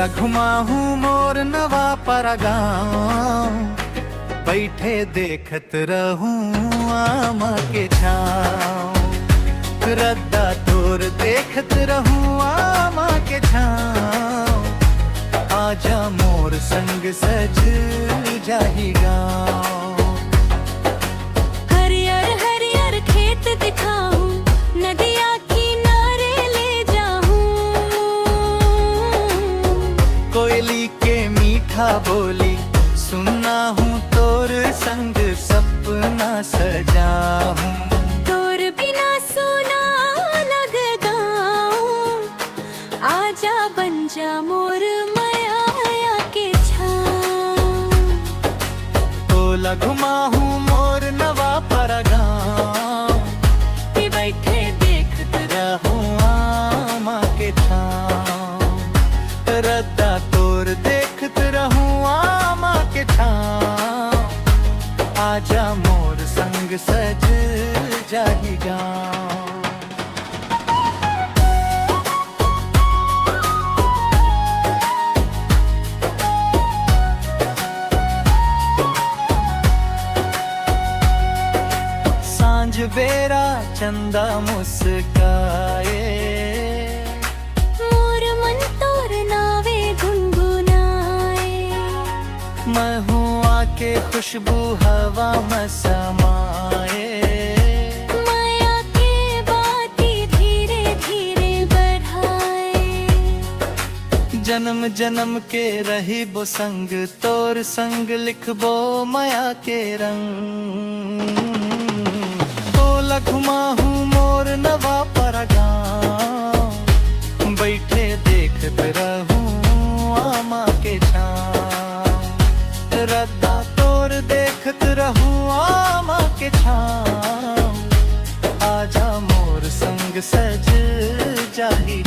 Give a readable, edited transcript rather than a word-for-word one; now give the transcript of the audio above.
टोला घुमा हूँ मोर नवा पर गाँव, बैठे देखत रहूं आमा के छाँव। रद्दा तोर देखत रहूं आमा के छाँव, आजा मोर संग सज जाही गाँव। हरियर हरियर खेत दिखाऊं, नदिया किनारे ले जाऊं। कोयली के मीठा बोली सुनना हूँ, तोर संग सपना सजाऊं। तोर बिना सोना लग गाऊं, आजा बन जा मोर माया के छाँव। टोला घुमा हूँ मोर नवा पर गाँव, बैठे देखत रहूं आमा के छाँव। रद्दा तोर देखत रहूं आमा के छाँव, आजा मोर संग सज जाही गाँव। सांझ बेरा चंदा मुस्काए, मोर मन तोर नावे गुनगुनाए। महुआ के खुशबू हवा में समाए। माया के बाती धीरे धीरे बढ़ाए। जन्म जन्म के रही बो संग, तोर संग लिखबो माया के रंग। टोला घुमा हूँ मोर नवा पर गाँव, बैठे देखत रहूं आमा के छाँव। रद्दा तोर देखत रहूं आमा के छाँव, आजा मोर संग सज जाही।